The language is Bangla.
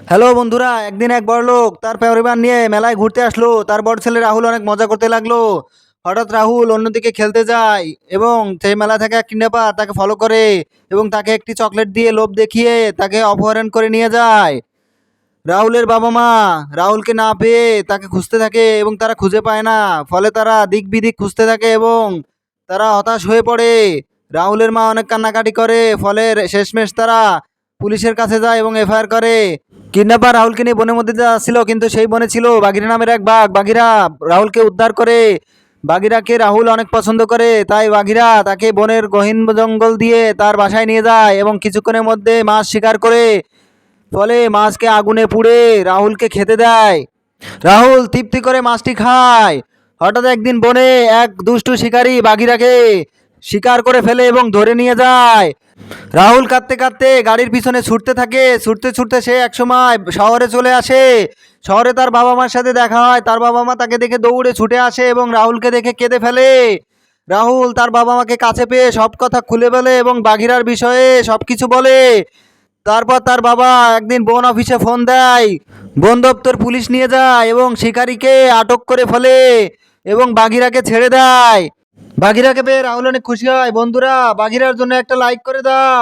হ্যালো বন্ধুরা, একদিন এক বড়লোক তার পরিবার নিয়ে মেলায় ঘুরতে আসলো। তার বড় ছেলে রাহুল অনেক মজা করতে লাগলো। হঠাৎ রাহুল অন্যদিকে খেলতে যায় এবং সেই মেলা থেকে এক কিডন্যাপার তাকে ফলো করে এবং তাকে একটি চকলেট দিয়ে লোভ দেখিয়ে তাকে অপহরণ করে নিয়ে যায়। রাহুলের বাবা মা রাহুলকে না পেয়ে তাকে খুঁজতে থাকে এবং তারা খুঁজে পায় না। ফলে তারা দিক বিদিক খুঁজতে থাকে এবং তারা হতাশ হয়ে পড়ে। রাহুলের মা অনেক কান্নাকাটি করে। ফলে শেষমেশ তারা পুলিশের কাছে যায় এবং এফআইআর করে। কিডন্যাপার রাহুলকে নিয়ে বনের মধ্যে যাচ্ছিল, কিন্তু সেই বনে ছিল বাঘিরা নামের এক বাঘ। বাঘিরা রাহুলকে উদ্ধার করে। বাঘিরাকে রাহুল অনেক পছন্দ করে, তাই বাঘিরা তাকে বনের গহীন জঙ্গল দিয়ে তার বাসায় নিয়ে যায় এবং কিছুক্ষণের মধ্যে মাছ শিকার করে। ফলে মাছকে আগুনে পুড়ে রাহুলকে খেতে দেয়। রাহুল তৃপ্তি করে মাছটি খায়। হঠাৎ একদিন বনে এক দুষ্টু শিকারী বাঘিরাকে শিকার করে ফেলে এবং ধরে নিয়ে যায়। রাহুল কাঁদতে কাঁদতে গাড়ির পিছনে ছুটতে থাকে। ছুটতে ছুটতে সে একসময় শহরে চলে আসে। শহরে তার বাবা মার সাথে দেখা হয়। তার বাবা মা তাকে দেখে দৌড়ে ছুটে আসে এবং রাহুলকে দেখে কেঁদে ফেলে। রাহুল তার বাবা মাকে কাছে পেয়ে সব কথা খুলে ফেলে এবং বাঘিরার বিষয়ে সব কিছু বলে। তারপর তার বাবা একদিন বন অফিসে ফোন দেয়। বন দপ্তর পুলিশ নিয়ে যায় এবং শিকারীকে আটক করে ফেলে এবং বাঘিরাকে ছেড়ে দেয়। বাঘিরাকে পেয়ে রাহুল অনেক খুশি হয়। বন্ধুরা, বাঘিরার জন্য একটা লাইক করে দাও।